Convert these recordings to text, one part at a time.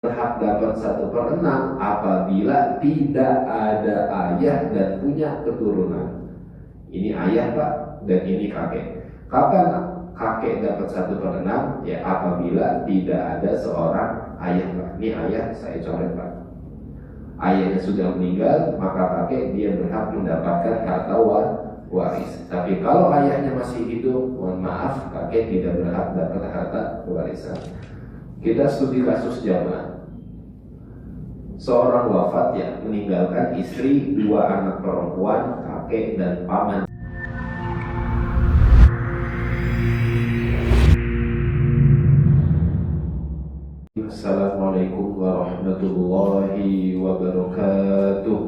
berhak dapat 1/6 apabila tidak ada ayah dan punya keturunan. Ini ayah Pak, dan ini kakek. Kapan kakek dapat 1/6? Ya apabila tidak ada seorang ayah Pak. Ini ayah saya coret Pak. Ayahnya sudah meninggal, maka kakek dia berhak mendapatkan harta waris. Tapi kalau ayahnya masih hidup, mohon maaf, kakek tidak berhak dapat harta warisan. Kita studi kasus jamaah. Seorang wafat ya, meninggalkan istri, 2 anak perempuan, kakek dan paman. Assalamualaikum warahmatullahi wabarakatuh.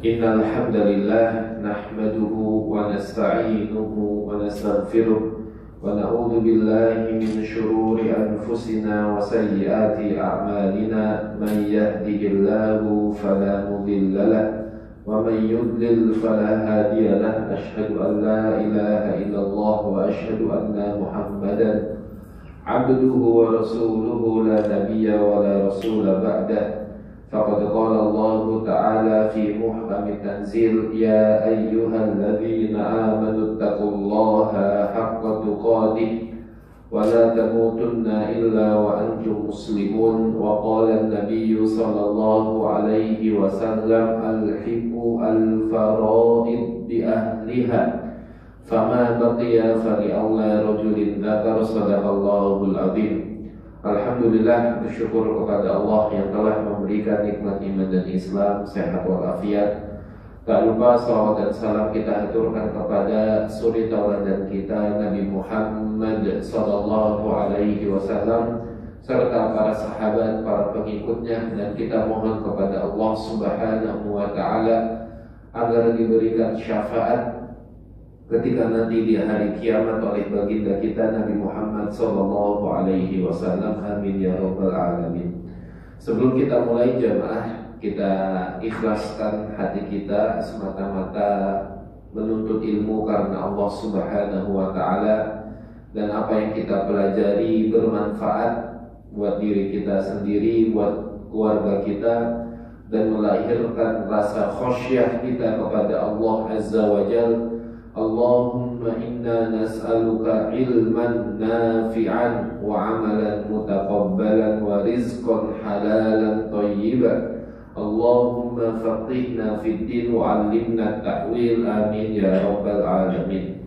Innal hamdalillah nahmaduhu wa nasta'inuhu wa nastaghfiruh wa na'udzu billahi min shururi anfusina wa sayyiati a'malina man yahdihillahu fala mudilla lahu wa man yudlil fala hadiya lahu asyhadu an la ilaha illallah wa asyhadu anna muhammadan abduhu wa rasuluhu la nabiyya wa la rasula ba'dah. Faqad qala Allah ta'ala fi muhkamit tanzil ya ayyuhalladzina amanu taqullaha haqqa tuqatih wa la tamutunna illa wa antum muslimun. Wa qala an-nabiyyu sallallahu alaihi wasallam al-hibbu al-fara'id bi ahliha fama baqiya fali Allah rajulin dzakar sadaqallahul azim. Alhamdulillah, bersyukur kepada Allah yang telah memberikan nikmat iman dan Islam, sehat walafiat. Tak lupa salawat dan salam kita aturkan kepada suri tauladan kita Nabi Muhammad sallallahu alaihi wasallam serta para sahabat, para pengikutnya, dan kita mohon kepada Allah Subhanahu wa taala agar diberikan syafaat ketika nanti di hari kiamat oleh baginda kita Nabi Muhammad sallallahu alaihi wasallam. Amin ya rabbal alamin. Sebelum kita mulai jamaah, kita ikhlaskan hati kita semata-mata menuntut ilmu karena Allah Subhanahu wa taala, dan apa yang kita pelajari bermanfaat buat diri kita sendiri, buat keluarga kita, dan melahirkan rasa khasyah kita kepada Allah Azza wa Jalla. Allahumma inna nas'aluka ilman nafi'an wa amalan mutaqabbalan wa rizqan halalan thayyiban. Allahumma faqihna fid din wa 'allimna ta'wil. Amin ya rabbal alamin.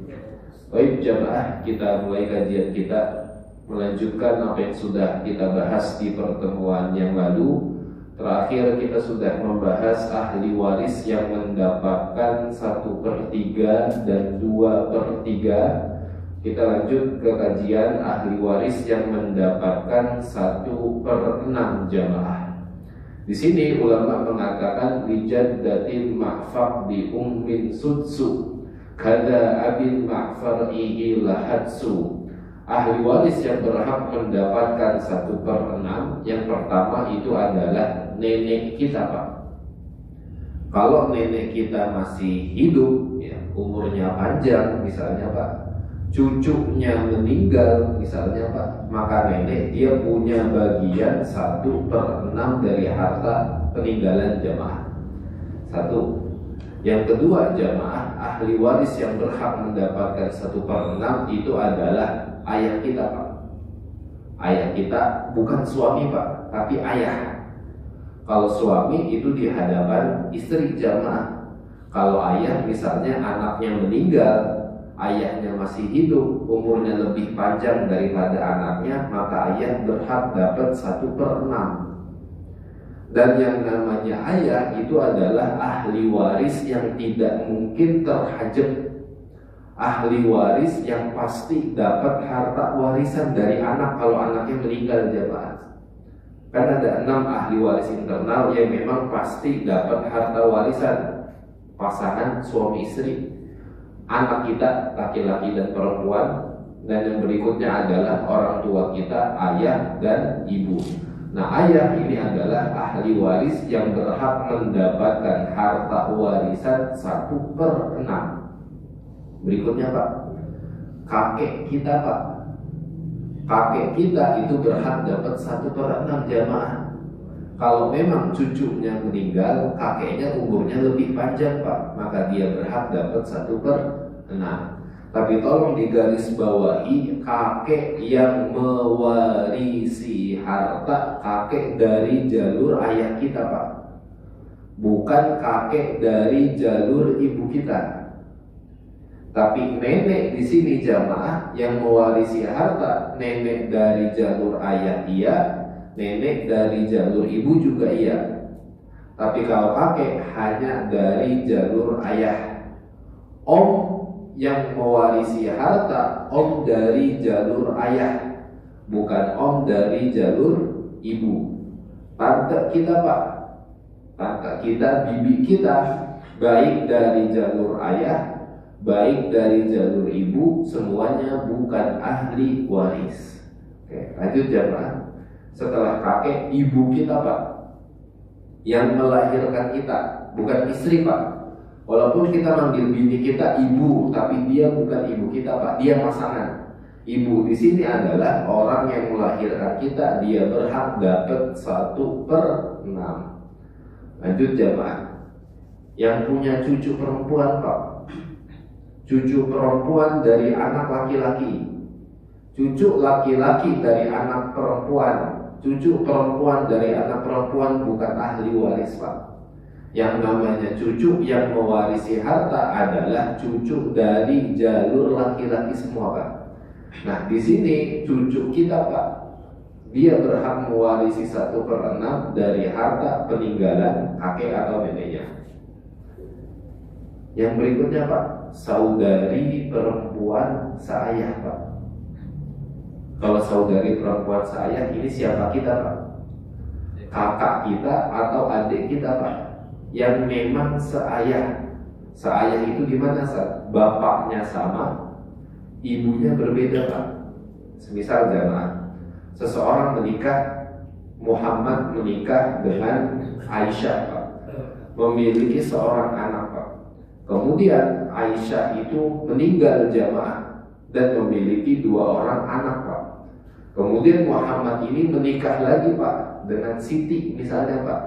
Baik jamaah, kita mulai kajian kita, melanjutkan apa yang sudah kita bahas di pertemuan yang lalu. Terakhir kita sudah membahas ahli waris yang mendapatkan 1/3 dan 2/3. Kita lanjut ke kajian ahli waris yang mendapatkan 1/6 jamaah. Di sini ulama mengatakan lijaddatil ma'faq di ummin sudsu kada abin ma'far'ihi lahadsu. Ahli waris yang berhak mendapatkan 1/6, yang pertama itu adalah nenek kita Pak. Kalau nenek kita masih hidup, ya, umurnya panjang misalnya Pak, cucunya meninggal misalnya Pak, maka nenek dia punya bagian 1/6 dari harta peninggalan jamaah. Satu. Yang kedua jamaah, ahli waris yang berhak mendapatkan 1/6 itu adalah ayah kita Pak. Ayah kita bukan suami Pak, tapi ayah. Kalau suami itu di hadapan istri jamaah. Kalau ayah misalnya anaknya meninggal, ayahnya masih hidup, umurnya lebih panjang daripada anaknya, maka ayah berhak dapat 1/6. Dan yang namanya ayah itu adalah ahli waris yang tidak mungkin terhajab. Ahli waris yang pasti dapat harta warisan dari anak kalau anaknya meninggal jamaah. Kan ada 6 ahli waris internal yang memang pasti dapat harta warisan. Pasangan suami istri, anak kita laki-laki dan perempuan, dan yang berikutnya adalah orang tua kita, ayah dan ibu. Nah ayah ini adalah ahli waris yang berhak mendapatkan harta warisan 1/6. Berikutnya Pak, kakek kita Pak. kakek kita itu berhak dapat 1/6 jamaah. Kalau memang cucunya meninggal, kakeknya umurnya lebih panjang Pak, maka dia berhak dapat 1/6. Tapi tolong digarisbawahi, kakek yang mewarisi harta kakek dari jalur ayah kita Pak, bukan kakek dari jalur ibu kita. Tapi nenek di sini jamaah yang mewarisi harta, nenek dari jalur ayah iya, nenek dari jalur ibu juga iya. Tapi kalau kakek hanya dari jalur ayah. Om yang mewarisi harta, om dari jalur ayah, bukan om dari jalur ibu. Tante kita Pak, tante kita, bibi kita, baik dari jalur ayah, baik dari jalur ibu, semuanya bukan ahli waris. Oke, lanjut jamaah. Setelah kakek, ibu kita Pak, yang melahirkan kita, bukan istri Pak. Walaupun kita manggil bini kita ibu, tapi dia bukan ibu kita Pak, dia pasangan. Ibu di sini adalah orang yang melahirkan kita, dia berhak dapat 1/6. Lanjut jamaah. Yang punya cucu perempuan Pak, cucu perempuan dari anak laki-laki, cucu laki-laki dari anak perempuan, cucu perempuan dari anak perempuan bukan ahli waris Pak. Yang namanya cucu yang mewarisi harta adalah cucu dari jalur laki-laki semua Pak. Nah di sini cucu kita Pak, dia berhak mewarisi 1/6 dari harta peninggalan kakek atau neneknya. Yang berikutnya Pak, saudari perempuan seayah Pak. Kalau saudari perempuan seayah ini siapa kita Pak? Kakak kita atau adik kita Pak, yang memang seayah. Seayah itu gimana Ustaz? Bapaknya sama, ibunya berbeda Pak. Semisal jamaah, seseorang menikah, Muhammad menikah dengan Aisyah Pak, memiliki seorang anak Pak. Kemudian Aisyah itu meninggal jamaah dan memiliki 2 orang anak Pak. Kemudian Muhammad ini menikah lagi Pak dengan Siti misalnya Pak.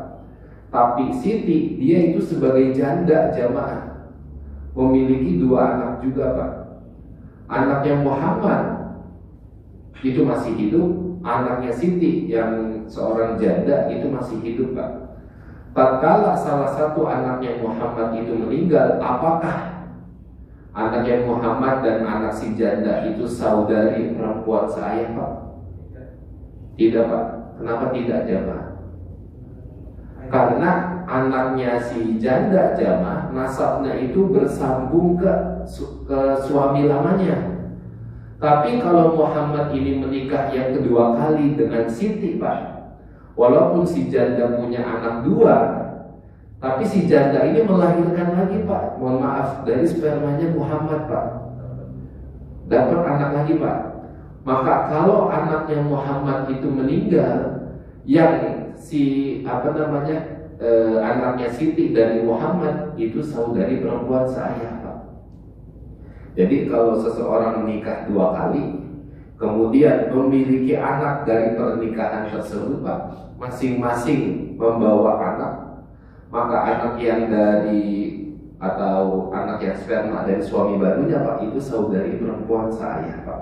Tapi Siti dia itu sebagai janda jamaah, memiliki 2 anak juga Pak. Anaknya Muhammad itu masih hidup, anaknya Siti yang seorang janda itu masih hidup Pak. Tatkala salah satu anaknya Muhammad itu meninggal, apakah anaknya Muhammad dan anak si janda itu saudari perempuan seayah Pak? Tidak Pak. Kenapa tidak jamaah? Karena anaknya si janda jamaah, nasabnya itu bersambung ke suami lamanya. Tapi kalau Muhammad ini menikah yang kedua kali dengan Siti Pak, walaupun si janda punya anak 2, tapi si janda ini melahirkan lagi Pak, mohon maaf, dari spermanya Muhammad Pak, dapat anak lagi Pak. Maka kalau anaknya Muhammad itu meninggal, yang anaknya Siti dari Muhammad itu saudari perempuan seayah Pak. Jadi kalau seseorang menikah 2 kali, kemudian memiliki anak dari pernikahan tersebut Pak, masing-masing membawa anak, maka anak yang anak yang sperma dari suami barunya Pak, itu saudari perempuan seayah Pak.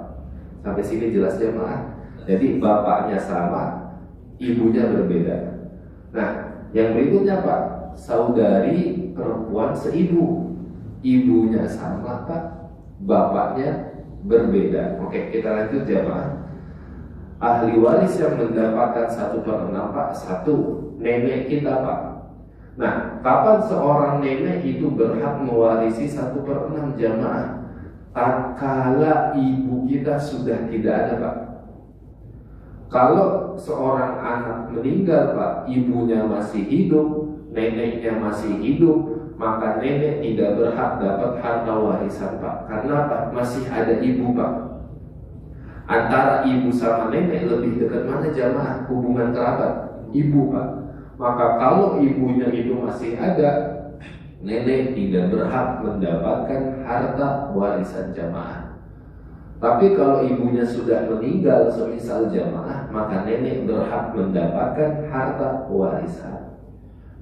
Sampai sini jelas jemaah. Jadi bapaknya sama, ibunya berbeda. Nah, yang berikutnya Pak, saudari perempuan seibu, ibunya sama Pak, bapaknya berbeda. Oke, kita lanjut jemaah. Ahli waris yang mendapatkan 1/6 Pak, 1 nenek kita Pak. Nah, kapan seorang nenek itu berhak mewarisi 1/6 jemaah? Tatkala ibu kita sudah tidak ada Pak. Kalau seorang anak meninggal Pak, ibunya masih hidup, neneknya masih hidup, maka nenek tidak berhak dapat harta warisan Pak. Karena Pak, masih ada ibu Pak. Antara ibu sama nenek lebih dekat mana jamaah hubungan kerabat? Ibu Pak. Maka kalau ibunya itu masih ada, nenek tidak berhak mendapatkan harta warisan jamaah. Tapi kalau ibunya sudah meninggal semisal jamaah, maka nenek berhak mendapatkan harta warisan.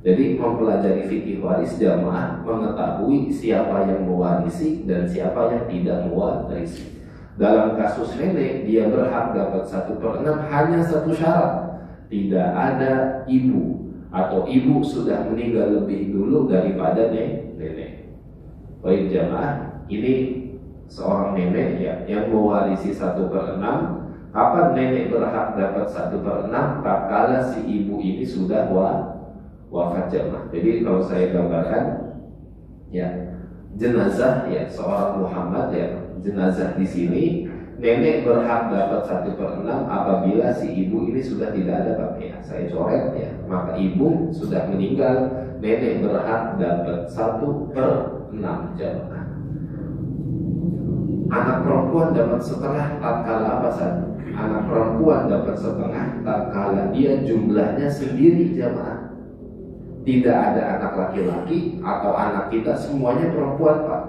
Jadi mempelajari fikih waris jamaah, mengetahui siapa yang mewarisi dan siapa yang tidak mewarisi. Dalam kasus nenek, dia berhak dapat 1/6 hanya satu syarat, tidak ada ibu atau ibu sudah meninggal lebih dulu daripada nenek. Baik jamaah, ini seorang nenek ya yang mewarisi 1/6. Kapan nenek berhak dapat 1/6? Tatkala si ibu ini sudah wafat jamaah. Jadi kalau saya gambarkan ya, jenazah ya seorang Muhammad ya, jenazah di sini nenek berhak dapat 1/6 apabila si ibu ini sudah tidak ada Pak ya. Saya coret ya, maka ibu sudah meninggal, nenek berhak dapat 1/6 jamaah. Anak perempuan dapat setengah tatkala apa saja? Anak perempuan dapat setengah tatkala dia jumlahnya sendiri jamaah. Tidak ada anak laki-laki atau anak kita semuanya perempuan Pak.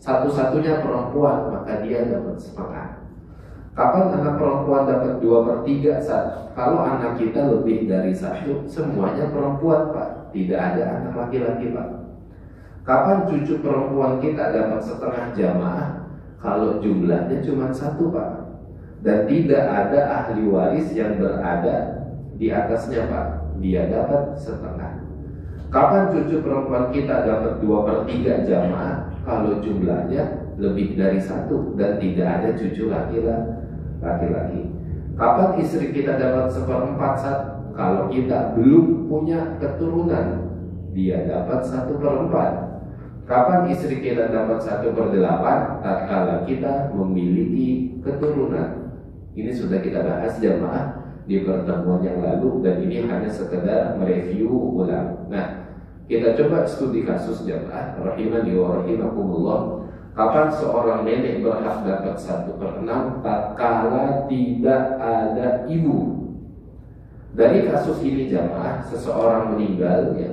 Satu-satunya perempuan, maka dia dapat setengah. Kapan anak perempuan dapat 2/3 saat? Kalau anak kita lebih dari 1, semuanya perempuan Pak. Tidak ada anak laki-laki Pak. Kapan cucu perempuan kita dapat setengah jamaah? Kalau jumlahnya cuma 1 Pak, dan tidak ada ahli waris yang berada di atasnya Pak, dia dapat setengah. Kapan cucu perempuan kita dapat 2/3 jamaah? Kalau jumlahnya lebih dari 1 dan tidak ada cucu laki-laki. Kapan istri kita dapat 1/4 saat? Kalau kita belum punya keturunan, dia dapat 1/4. Kapan istri kita dapat 1/8? Tatkala kita memiliki keturunan. Ini sudah kita bahas jamaah di pertemuan yang lalu, dan ini hanya sekedar mereview ulang. Nah, kita coba studi kasus jamaah rahimani wa rahimakumullah. Kapan seorang nenek berhak dapat 1/6? Tatkala tidak ada ibu. Dari kasus ini jamaah, seseorang meninggal ya,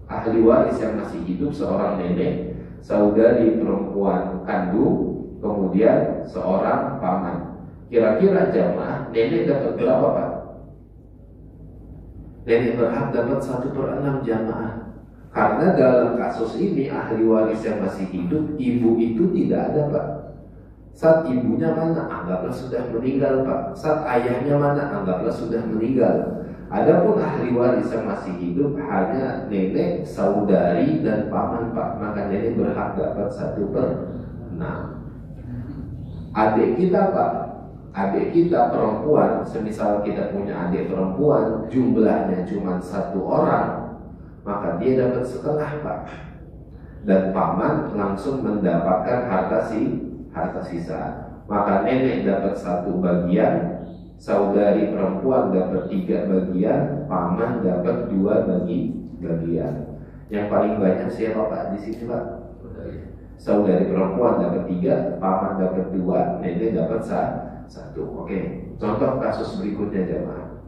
ahli waris yang masih hidup seorang nenek, saudari perempuan kandung, kemudian seorang paman. Kira-kira jamaah nenek dapat berapa Pak? Nenek berhak dapat 1/6 jamaah. Karena dalam kasus ini ahli waris yang masih hidup, ibu itu tidak ada Pak. Saat ibunya mana? Anggaplah sudah meninggal Pak. Saat ayahnya mana? Anggaplah sudah meninggal. Adapun ahli waris yang masih hidup hanya nenek, saudari, dan paman Pak. Maka nenek berhak dapat 1/6. Adik kita Pak, adik kita perempuan, semisal kita punya adik perempuan, jumlahnya cuma 1 orang, maka dia dapat setengah Pak. Dan paman langsung mendapatkan harta sisa. Maka nenek dapat 1 bagian, saudari perempuan dapat 3 bagian, paman dapat 2 bagian. Yang paling banyak siapa Pak di sini Pak? Saudari perempuan dapat 3, paman dapat 2, nenek dapat 1. Oke, contoh kasus berikutnya jemaah.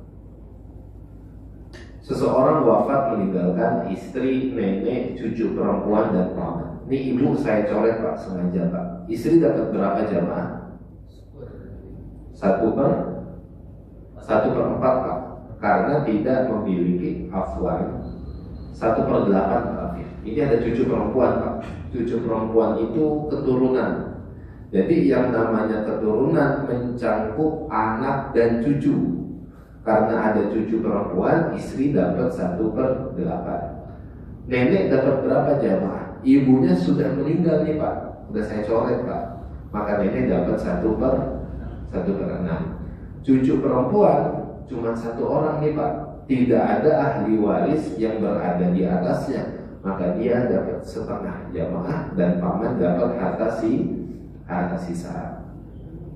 Seseorang wafat meninggalkan istri, nenek, cucu perempuan, dan paman. Ini ibu saya coret Pak, sengaja Pak. Istri dapat berapa jemaah? 1/4 Pak, karena tidak memiliki afwan. 1/8 Pak. Ini ada cucu perempuan Pak. Cucu perempuan itu keturunan. Jadi yang namanya keturunan mencangkup anak dan cucu. Karena ada cucu perempuan, istri dapat 1/8. Nenek dapat berapa jamaah? Ibunya sudah meninggal nih Pak, udah saya coret Pak. Maka nenek dapat 1/6. Cucu perempuan cuma 1 orang nih Pak, tidak ada ahli waris yang berada di atasnya, maka dia dapat setengah jamaah dan paman dapat harta sisa.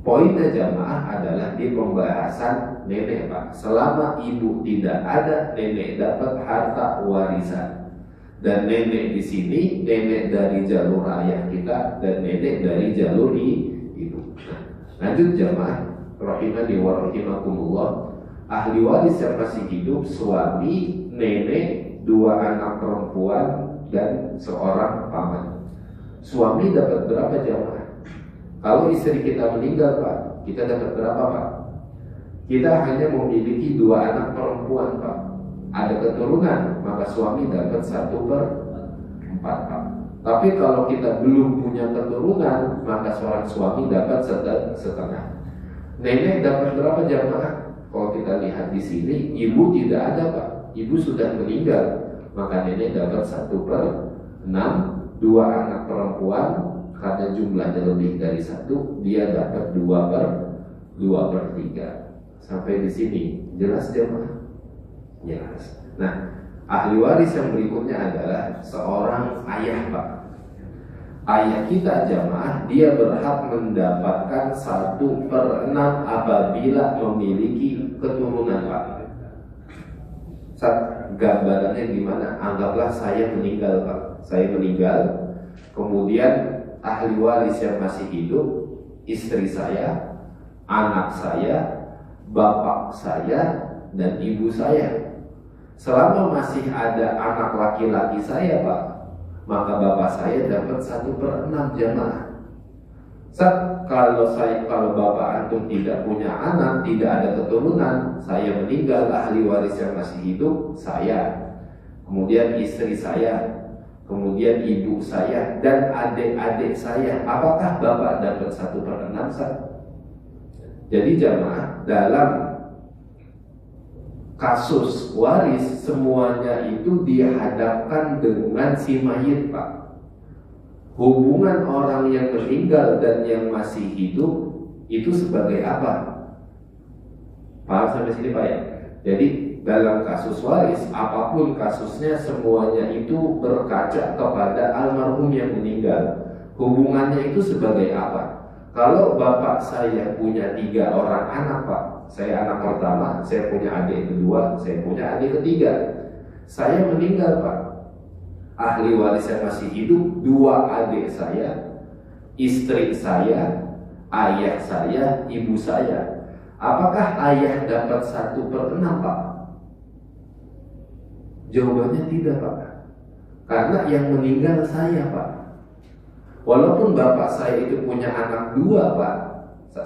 Poinnya jamaah adalah di pembahasan nenek Pak. Selama ibu tidak ada, nenek dapat harta warisan. Dan nenek di sini, nenek dari jalur ayah kita dan nenek dari jalur ibu. Lanjut jamaah, rahimani wa rahimakumullah. Ahli waris yang masih hidup, suami, nenek, 2 anak perempuan dan seorang paman. Suami dapat berapa jamaah? Kalau istri kita meninggal Pak, kita dapat berapa Pak? Kita hanya memiliki 2 anak perempuan Pak. Ada keturunan, maka suami dapat 1/4 Pak. Tapi kalau kita belum punya keturunan, maka seorang suami dapat setengah. Nenek dapat berapa jamaah? Kalau kita lihat di sini, ibu tidak ada Pak. Ibu sudah meninggal, maka nenek dapat 1/6. 2 anak perempuan, karena jumlahnya lebih dari 1, dia dapat 2/3. Sampai di sini jelas jemaah? Jelas. Nah, ahli waris yang berikutnya adalah seorang ayah Pak. Ayah kita jemaah, dia berhak mendapatkan 1/6 apabila memiliki keturunan Pak. Gambarannya gimana? Anggaplah saya meninggal Pak. Saya meninggal, kemudian ahli waris yang masih hidup, istri saya, anak saya, bapak saya, dan ibu saya. Selama masih ada anak laki-laki saya Pak, maka bapak saya dapat 1/6 jamaah. Kalau bapak antum tidak punya anak, tidak ada keturunan, saya meninggal, ahli waris yang masih hidup saya, kemudian istri saya, kemudian ibu saya, dan adik-adik saya. Apakah bapak dapat 1/6 Sat? Jadi jamaah, dalam kasus waris semuanya itu dihadapkan dengan si mayit Pak. Hubungan orang yang meninggal dan yang masih hidup itu sebagai apa? Paham sampai sini Pak ya? Jadi dalam kasus waris, apapun kasusnya, semuanya itu berkaca kepada almarhum yang meninggal. Hubungannya itu sebagai apa? Kalau bapak saya punya 3 orang anak Pak, saya anak pertama, saya punya adik kedua, saya punya adik ketiga. Saya meninggal Pak, ahli waris yang masih hidup 2 adik saya, istri saya, ayah saya, ibu saya. Apakah ayah dapat 1/6 Pak? Jawabannya tidak Pak, karena yang meninggal saya Pak. Walaupun bapak saya itu punya anak 2 Pak,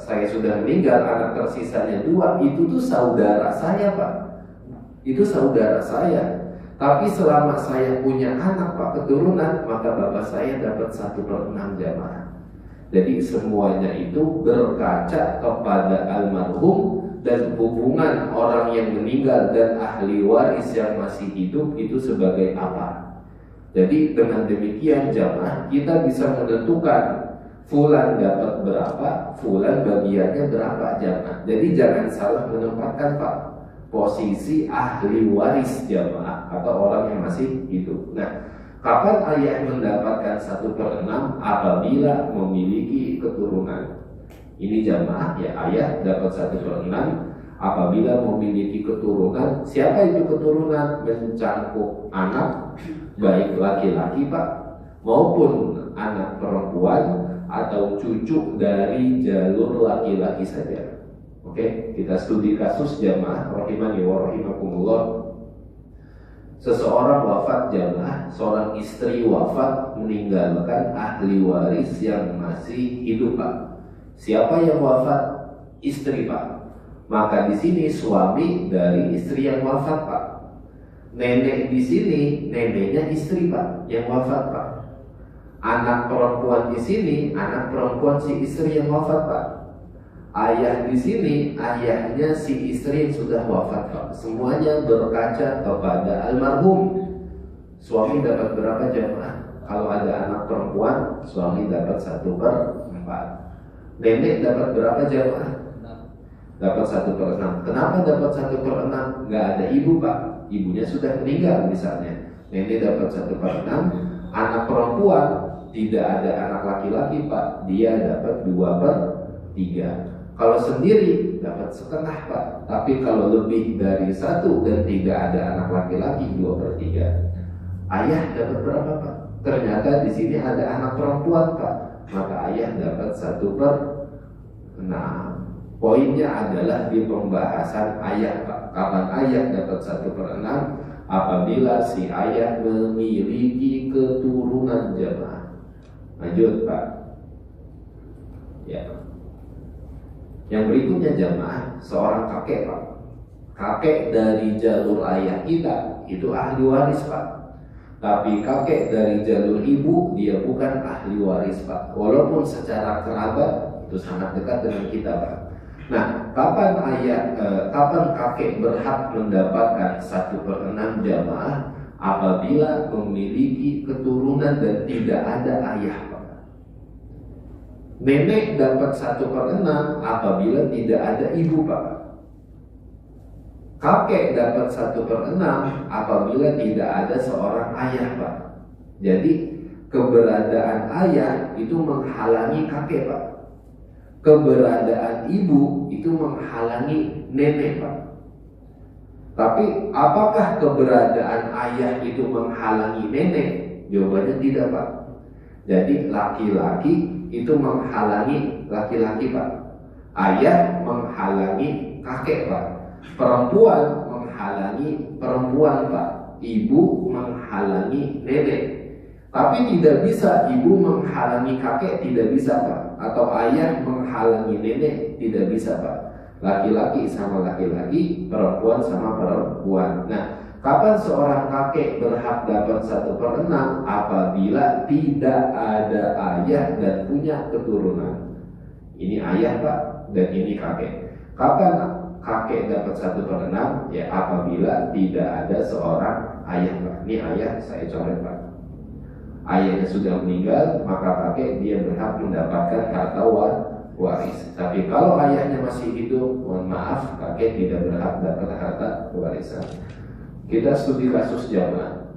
saya sudah meninggal, anak tersisanya 2, itu tuh saudara saya Pak. Itu saudara saya. Tapi selama saya punya anak Pak, keturunan, maka bapak saya dapat 1/6 jamaah. Jadi semuanya itu berkaca kepada almarhum, dan hubungan orang yang meninggal dan ahli waris yang masih hidup itu sebagai apa. Jadi dengan demikian jamaah, kita bisa menentukan fulan dapat berapa, fulan bagiannya berapa jamaah. Jadi jangan salah menempatkan Pak posisi ahli waris jamaah atau orang yang masih hidup. Nah, kapan ayah mendapatkan 1/6? Apabila memiliki keturunan. Ini jamaah ya, ayah dapat 1/6 apabila memiliki keturunan. Siapa itu keturunan? Mencangkup anak, baik laki-laki Pak, maupun anak perempuan atau cucu dari jalur laki-laki saja. Oke, kita studi kasus jamaah rahimani wa rahimakumullah. Seseorang wafat jamaah, seorang istri wafat meninggalkan ahli waris yang masih hidup Pak. Siapa yang wafat? Istri Pak. Maka di sini suami dari istri yang wafat Pak. Nenek di sini neneknya istri Pak yang wafat Pak. Anak perempuan di sini anak perempuan si istri yang wafat Pak. Ayah di sini ayahnya si istri yang sudah wafat Pak. Semuanya berkaca kepada almarhum. Suami dapat berapa jamaah? Kalau ada anak perempuan, suami dapat 1/4. Nenek dapat berapa jamaah? Dapat 1/6. Kenapa dapat 1/6? Gak ada ibu Pak. Ibunya sudah meninggal misalnya. Nenek dapat 1/6. Anak perempuan tidak ada anak laki-laki Pak. Dia dapat 2/3. Kalau sendiri dapat setengah Pak. Tapi kalau lebih dari 1 dan tidak ada anak laki-laki, 2/3. Ayah dapat berapa Pak? Ternyata di sini ada anak perempuan Pak. Maka ayah dapat 1/6. Poinnya adalah di pembahasan ayah Pak. Kapan ayah dapat 1/6? Apabila si ayah memiliki keturunan jamaah. Lanjut Pak. Ya. Yang berikutnya jamaah, seorang kakek Pak. Kakek dari jalur ayah kita itu ahli waris Pak. Tapi kakek dari jalur ibu dia bukan ahli waris Pak. Walaupun secara kerabat itu sangat dekat dengan kita Pak. Nah, kapan kakek berhak mendapatkan 1/6 jamaah? Apabila memiliki keturunan dan tidak ada ayah Pak. Nenek dapat 1/6 apabila tidak ada ibu Pak. Kakek dapat 1/6 apabila tidak ada seorang ayah Pak. Jadi keberadaan ayah itu menghalangi kakek Pak. Keberadaan ibu itu menghalangi nenek Pak. Tapi apakah keberadaan ayah itu menghalangi nenek? Jawabannya tidak Pak. Jadi laki-laki itu menghalangi laki-laki Pak. Ayah menghalangi kakek Pak. Perempuan menghalangi perempuan Pak. Ibu menghalangi nenek. Tapi tidak bisa ibu menghalangi kakek, tidak bisa Pak. Atau ayah menghalangi nenek, tidak bisa Pak. Laki-laki sama laki-laki, perempuan sama perempuan. Nah, kapan seorang kakek berhak dapat 1/6? Apabila tidak ada ayah dan punya keturunan. Ini ayah Pak, dan ini kakek. Kapan kakek dapat 1/6? Ya apabila tidak ada seorang ayah Pak. Ini ayah saya coret Pak. Ayahnya sudah meninggal, maka kakek dia berhak mendapatkan harta waris. Tapi kalau ayahnya masih hidup, mohon maaf, kakek tidak berhak dapat harta warisan. Kita studi kasus jamaah.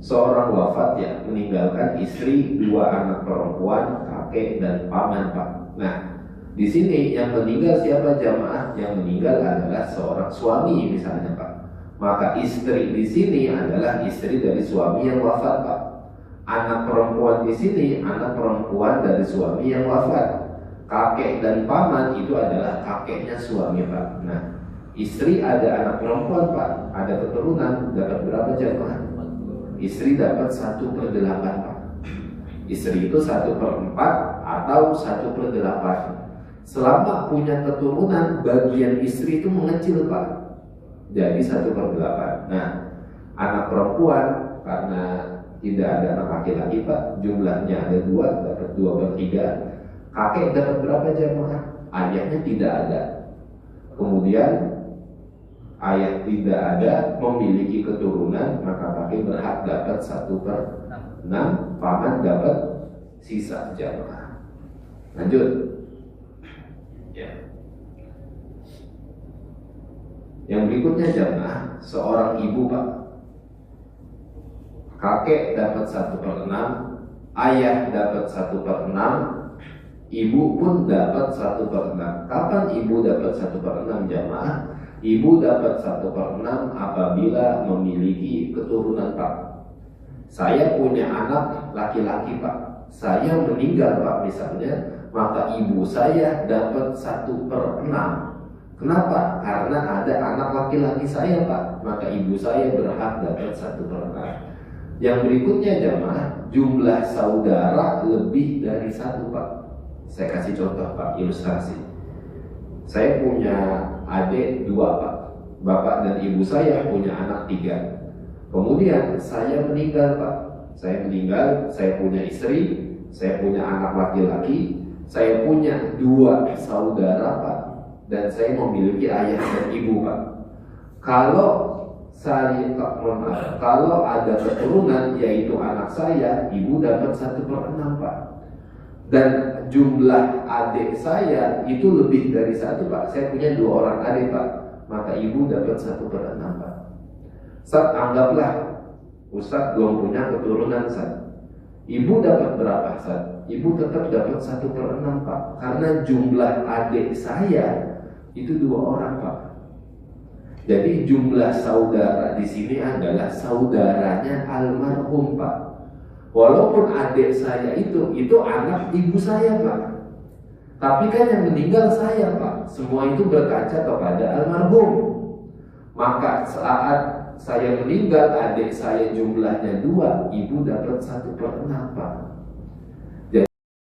Seorang wafat ya, meninggalkan istri, 2 anak perempuan, kakek dan paman Pak. Nah, di sini yang meninggal siapa jamaah? Yang meninggal adalah seorang suami misalnya Pak. Maka istri di sini adalah istri dari suami yang wafat Pak. Anak perempuan di sini anak perempuan dari suami yang wafat. Kakek dan paman itu adalah kakeknya suami Pak. Nah, istri ada anak perempuan Pak, ada keturunan, dapat berapa jamaah? Istri dapat 1/8 Pak. Istri itu 1/4 atau 1/8. Selama punya keturunan, bagian istri itu mengecil Pak. Jadi 1/8. Nah, anak perempuan karena tidak ada anak laki-laki Pak, jumlahnya ada 2, dapat 2/3. Kakek dapat berapa jamaah? Ayahnya tidak ada. Kemudian ayah tidak ada, memiliki keturunan, maka kakek berhak dapat 1/6. Paman dapat sisa jamaah. Lanjut. Ya. Yang berikutnya jamaah, seorang ibu Pak. Kakek dapat 1/6, ayah dapat 1/6, ibu pun dapat 1/6. Kapan ibu dapat 1/6 jamaah? Ibu dapat 1/6 apabila memiliki keturunan Pak. Saya punya anak laki-laki Pak. Saya meninggal Pak misalnya, maka ibu saya dapat 1/6. Kenapa? Karena ada anak laki-laki saya Pak, maka ibu saya berhak dapat 1/6. Yang berikutnya jamaah, jumlah saudara lebih dari 1 Pak. Saya kasih contoh Pak, ilustrasi. Saya punya adik 2 Pak. Bapak dan ibu saya punya anak 3. Kemudian saya meninggal Pak. Saya meninggal, saya punya istri, saya punya anak laki-laki, saya punya 2 saudara Pak. Dan saya memiliki ayah dan ibu Pak. Kalau ada keturunan yaitu anak saya, ibu dapat 1/6 Pak. Dan jumlah adik saya itu lebih dari 1 Pak. Saya punya 2 orang adik Pak, maka ibu dapat 1/6 Pak. Ustaz, anggaplah Ustaz belum punya keturunan Ustaz. Ibu dapat berapa Ustaz? Ibu tetap dapat 1/6 Pak. Karena jumlah adik saya itu 2 orang Pak. Jadi jumlah saudara di sini adalah saudaranya almarhum Pak. Walaupun adik saya itu anak ibu saya Pak. Tapi kan yang meninggal saya Pak. Semua itu berkaca kepada almarhum. Maka saat saya meninggal, adik saya jumlahnya 2, ibu dapat 1/6 Pak.